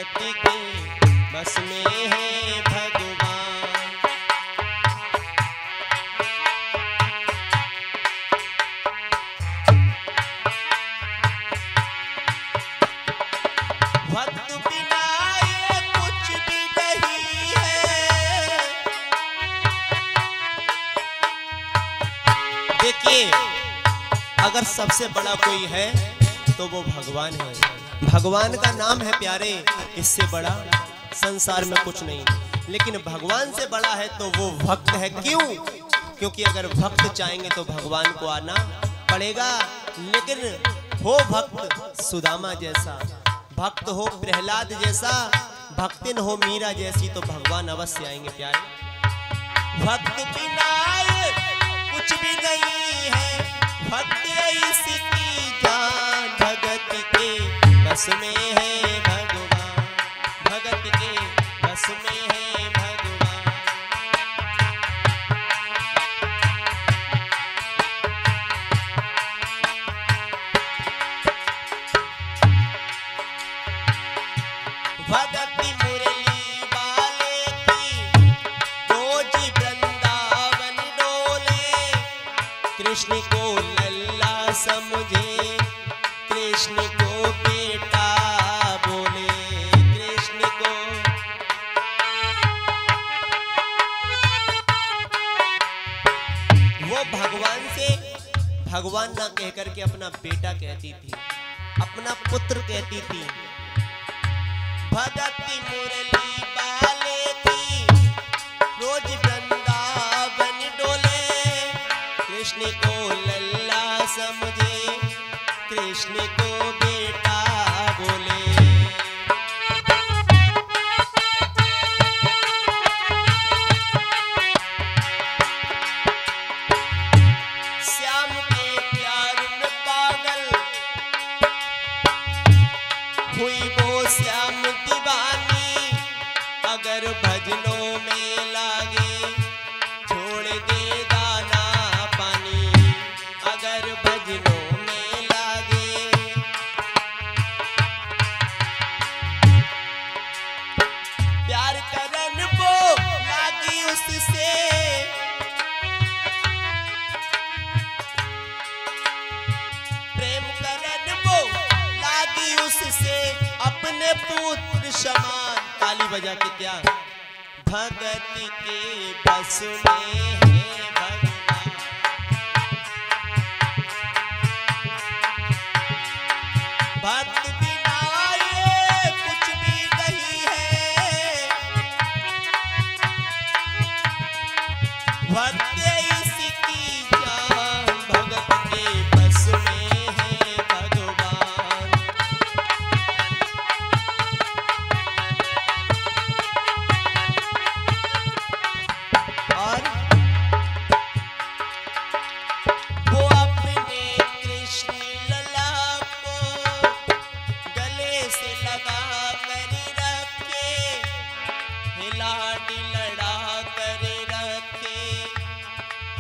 भगत के बस में है भगवान। भक्त बिना ये कुछ भी नहीं है। देखिए, अगर सबसे बड़ा कोई है तो वो भगवान है। भगवान का नाम है प्यारे, इससे बड़ा संसार में कुछ नहीं। लेकिन भगवान से बड़ा है तो वो भक्त है। क्यों? क्योंकि अगर भक्त चाहेंगे तो भगवान को आना पड़ेगा। लेकिन हो भक्त सुदामा जैसा, भक्त हो प्रहलाद जैसा, भक्तिन हो मीरा जैसी, तो भगवान अवश्य आएंगे प्यारे। भक्त बिना कुछ भी नहीं है, भक्त इसकी जान, भगत के बस में है भगवान, भगत के बस में है भगवान। भगति मुरली वाले की रोज वृंदावन डोले, कृष्ण को लल्ला समझे, कृष्ण को बेटा बोले, कृष्ण को। वो भगवान से भगवान ना कहकर के अपना बेटा कहती थी, अपना पुत्र कहती थी। भगति मुरली वाले की रोज वृंदावन डोले, कृष्ण को लल्ला समझे, कृष्ण को बेटा बोले। श्याम के प्यार में पागल हुई वो श्याम दीवानी, अगर भजनों में लागे छोड़ दे दाना पानी, अगर भजनों में लागे। प्यार करन वो लागी उससे, प्रेम करन वो लागी उससे, अपने पुत्र समान। ताली बजा के क्या? भगत के बस में है भगवान। भक्त बिना ये कुछ भी नहीं है, भक्त इसकी जान, भगत के बस में है भगवान। और वो अपने कृष्ण लला को गले से लगा कर रखे, हिलाड़ी लड़ा कर रखे,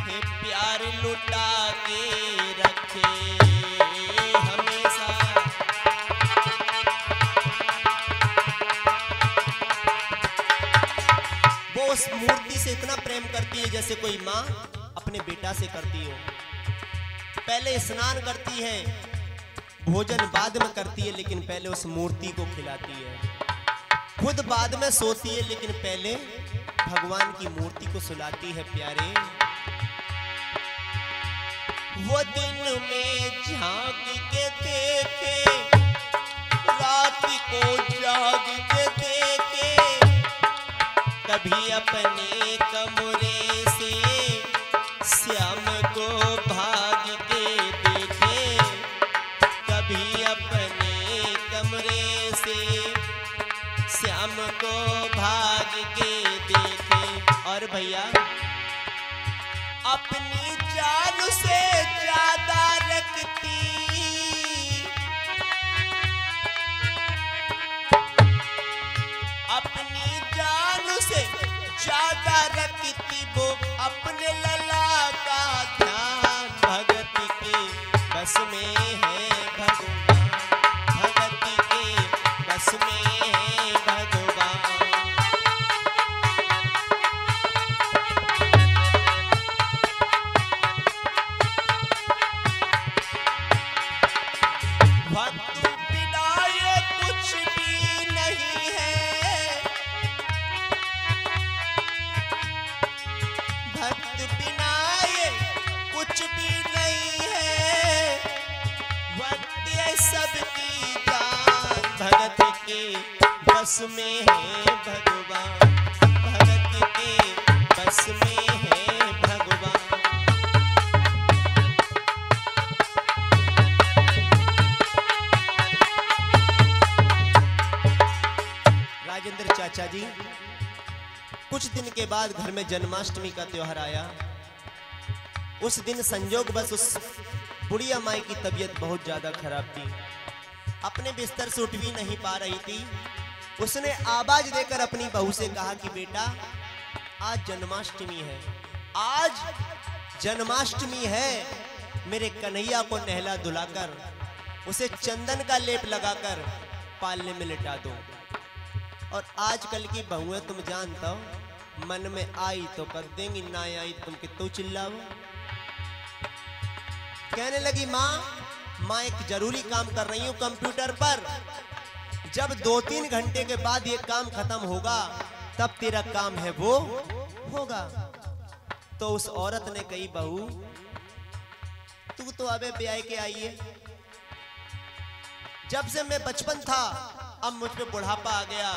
हे प्यार लुटा के रखे हमेशा। वो उस मूर्ति से इतना प्रेम करती है जैसे कोई माँ अपने बेटा से करती हो। पहले स्नान करती है, भोजन बाद में करती है, लेकिन पहले उस मूर्ति को खिलाती है। खुद बाद में सोती है, लेकिन पहले भगवान की मूर्ति को सुलाती है प्यारे। वो दिन में झांक के देखे, रात को जाग के देखे, कभी अपने कमरे से श्याम को भाग के देखे, कभी अपने कमरे से श्याम को भाग के देखे। और भैया, अपनी जान से ज्यादा रखती, अपनी जान से ज्यादा रखती वो अपने लला का ध्यान। भगत के बस में है भगवान, भगत के बस में है के बस में है भगवान, भगत के बस में है भगवान। राजेंद्र चाचा जी, कुछ दिन के बाद घर में जन्माष्टमी का त्योहार आया। उस दिन संजोग बस उस बुढ़िया माई की तबीयत बहुत ज्यादा खराब थी, अपने बिस्तर से उठ भी नहीं पा रही थी। उसने आवाज देकर अपनी बहू से कहा कि बेटा आज जन्माष्टमी है, आज जन्माष्टमी है, मेरे कन्हैया को नहला धुलाकर उसे चंदन का लेप लगाकर पालने में लिटा दो। और आजकल की बहुएं तुम जानता हो, मन में आई तो कर देंगी, ना आई तुम कितो चिल्लाओ। कहने लगी माँ एक जरूरी काम कर रही हूँ कंप्यूटर पर, जब 2-3 घंटे के बाद ये काम खत्म होगा तब तेरा काम है वो होगा। तो उस औरत ने कही बहू तू तो अबे ब्याह के आई है, जब से मैं बचपन था अब मुझ पे बुढ़ापा आ गया,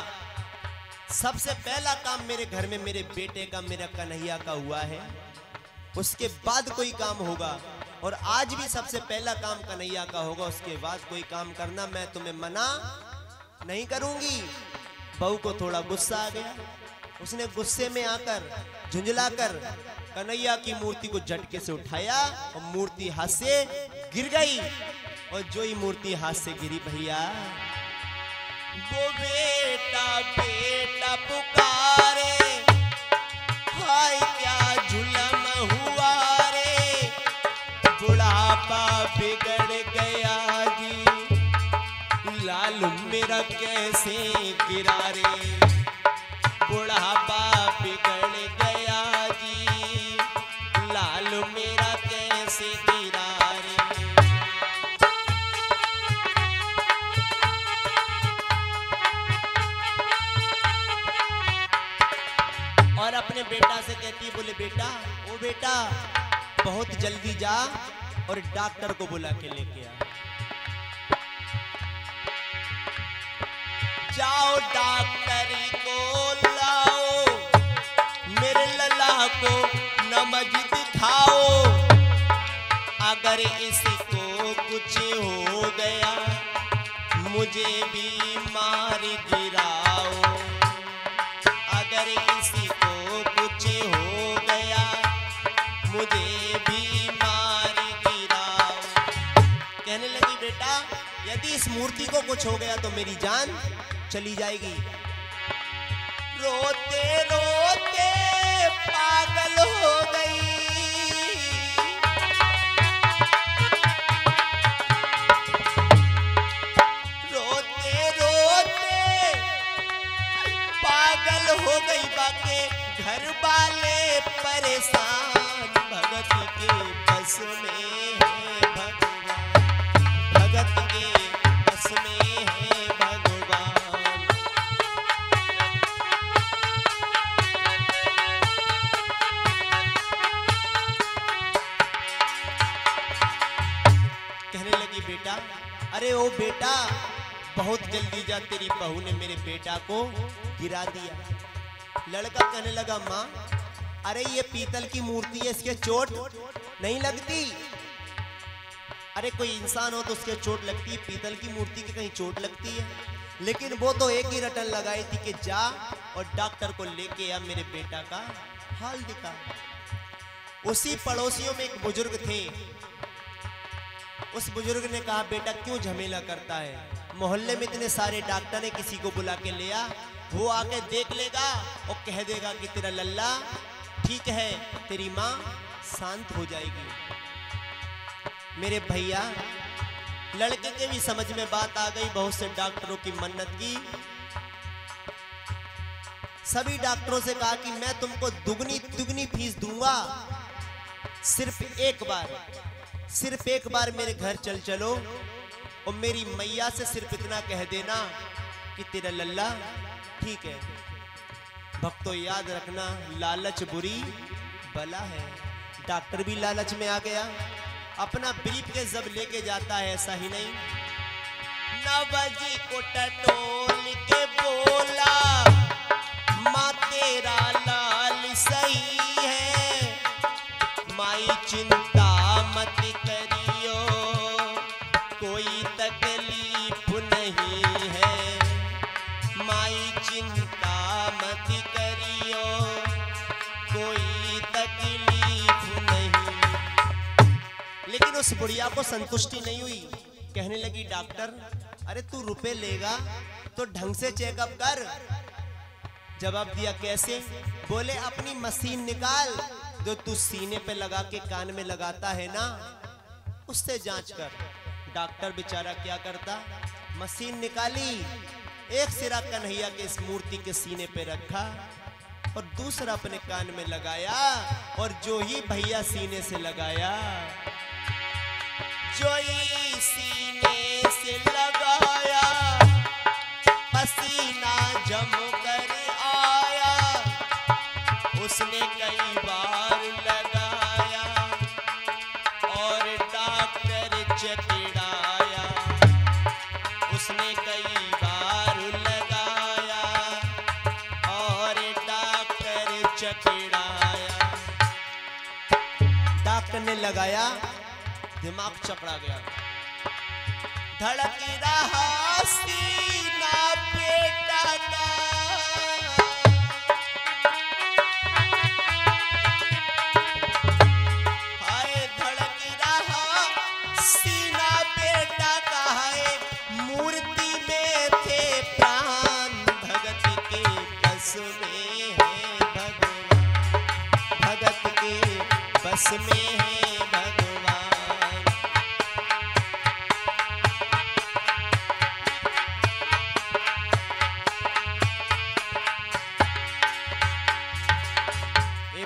सबसे पहला काम मेरे घर में मेरे बेटे का, मेरा कन्हैया का हुआ है, उसके बाद कोई काम होगा। और आज भी सबसे पहला काम कन्हैया का होगा, उसके बाद कोई काम करना मैं तुम्हें मना नहीं करूंगी। बहू को थोड़ा गुस्सा आ गया, उसने गुस्से में आकर झुंझलाकर कन्हैया की मूर्ति को झटके से उठाया और मूर्ति हाथ से गिर गई। और जो ही मूर्ति हाथ से गिरी भैया, वो बेटा बेटा पुकारे, हाय क्या जुलम हुआ रे, बुढ़ापा बिगड़ गया जी, लाल मेरा कैसे गिरा रे, बुढ़ापा बिगड़ गया जी, लाल मेरा कैसे गिरा रे। और अपने बेटा से कहती है, बोले बेटा ओ बेटा बहुत जल्दी जा और डॉक्टर को बुला के लेके आ। जाओ डॉक्टर को लाओ, मेरे लला को नमज दिखाओ, अगर इसको कुछ हो गया मुझे भी मार गिराओ, अगर इसी को कुछ हो गया मुझे भी मार गिराओ। कहने लगी बेटा यदि इस मूर्ति को कुछ हो गया तो मेरी जान चली जाएगी। रोते रोते पागल हो गई, रोते रोते पागल हो गई, बाके घर वाले परेशान, भगत के बस में है भगवान, भगत के बस में है भगवान। कहने लगी बेटा अरे ओ बेटा बहुत जल्दी जा, तेरी बहू ने मेरे बेटा को गिरा दिया। लड़का कहने लगा माँ अरे ये पीतल की मूर्ति है, इसके चोट नहीं लगती। अरे कोई इंसान हो तो उसके चोट लगती है, पीतल की मूर्ति की कहीं चोट लगती है? लेकिन वो तो एक ही रटन लगाई थी कि जा और डॉक्टर को लेके आ, मेरे बेटा का हाल दिखा। उसी पड़ोसियों में एक बुजुर्ग थे, उस बुजुर्ग ने कहा बेटा क्यों झमेला करता है, मोहल्ले में इतने सारे डॉक्टर है, किसी को बुला के ले आ, वो आके देख लेगा और कह देगा कि तेरा लल्ला ठीक है, तेरी माँ शांत हो जाएगी। मेरे भैया लड़के के भी समझ में बात आ गई, बहुत से डॉक्टरों की मन्नत की, सभी डॉक्टरों से कहा कि मैं तुमको दुगनी फीस दूंगा, सिर्फ एक बार मेरे घर चलो और मेरी मैया से सिर्फ इतना कह देना कि तेरा लल्ला ठीक है। भक्तों याद रखना लालच बुरी बला है। डॉक्टर भी लालच में आ गया, अपना ब्रीफ के जब लेके जाता है, ऐसा ही नहीं नवजी को टटोल उस बुढ़िया को संतुष्टि नहीं हुई। कहने लगी डॉक्टर अरे तू रुपए लेगा तो ढंग से चेकअप कर। जवाब दिया कैसे? बोले अपनी मशीन निकाल जो तू सीने पे लगा के कान में लगाता है ना, उससे जांच कर। डॉक्टर बेचारा क्या करता, मशीन निकाली, एक सिरा कन्हैया के इस मूर्ति के सीने पे रखा और दूसरा अपने कान में लगाया। और जो ही भैया सीने से लगाया, जो ही सीने से लगाया, पसीना जम कर आया। उसने कई बार लगाया और डॉक्टर चकराया। उसने कई बार लगाया और डॉक्टर चकराया। डॉक्टर ने लगाया, दिमाग चकरा गया। धड़क रहा सीना बेटा का, हाय धड़क रहा सीना बेटा का है। मूर्ति में थे प्राण, भगत के बस में है भगवान। भगत के बस में है भगवान।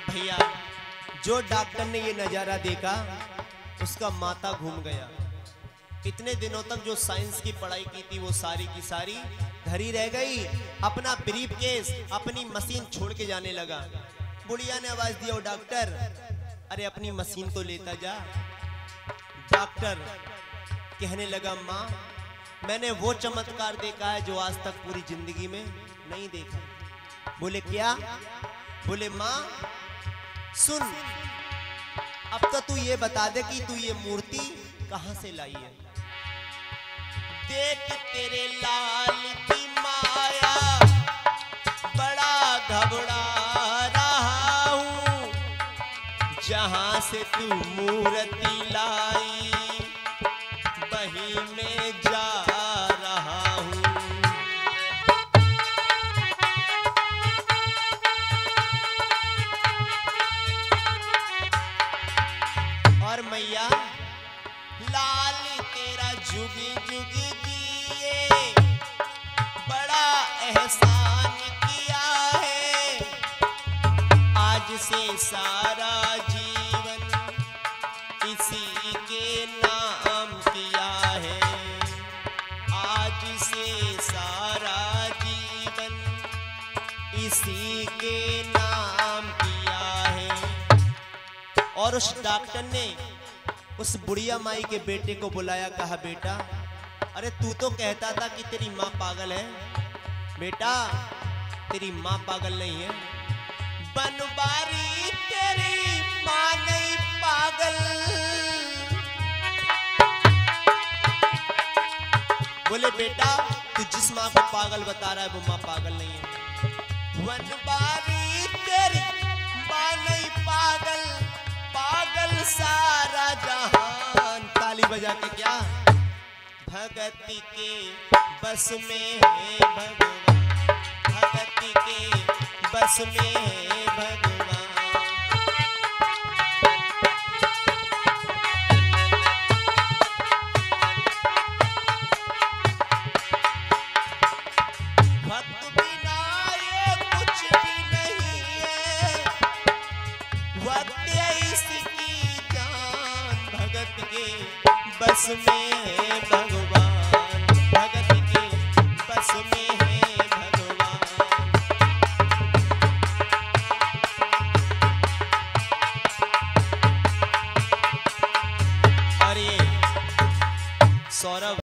भैया जो डॉक्टर ने ये नजारा देखा उसका माथा घूम गया। इतने दिनों तक जो साइंस की पढ़ाई की थी वो सारी की सारी धरी रह गई। अपना ब्रीफ केस, अपनी मशीन छोड़ के जाने लगा। बुढ़िया ने आवाज दिया, डॉक्टर अरे अपनी मशीन तो लेता जा। डॉक्टर कहने लगा माँ मैंने वो चमत्कार देखा है जो आज तक पूरी जिंदगी में नहीं देखा। बोले क्या? बोले माँ सुन, अब तो तू ये बता दे कि तू ये मूर्ति कहां से लाई है। देख तेरे लाल की माया बड़ा घबरा रहा हूं। जहां से तू मूर्ति लाई वहीं में जा रहा हूं। और मैया लाल तेरा जुगी जुगी जिए, बड़ा एहसान किया है। आज से सारा जीवन इसी के नाम किया है। आज से सारा जीवन इसी के नाम किया है। और उस डॉक्टर ने उस बुढ़िया माई के बेटे को बुलाया, कहा बेटा अरे तू तो कहता था कि तेरी माँ पागल है। बेटा तेरी माँ पागल नहीं है, बनवारी तेरी माँ नहीं पागल। बोले बेटा तू जिस माँ को पागल बता रहा है वो माँ पागल नहीं है। बनवारी तेरी माँ नहीं पागल, पागल सारा जहान। ताली बजा के क्या? भगति के बस में है भगवान। भगति के बस में है भगवान। भक्त बिना ये कुछ भी नहीं है। वक्त इसकी जान, भगत के बस में है भगवान। भगत के बस में है भगवान। और ये सौरभ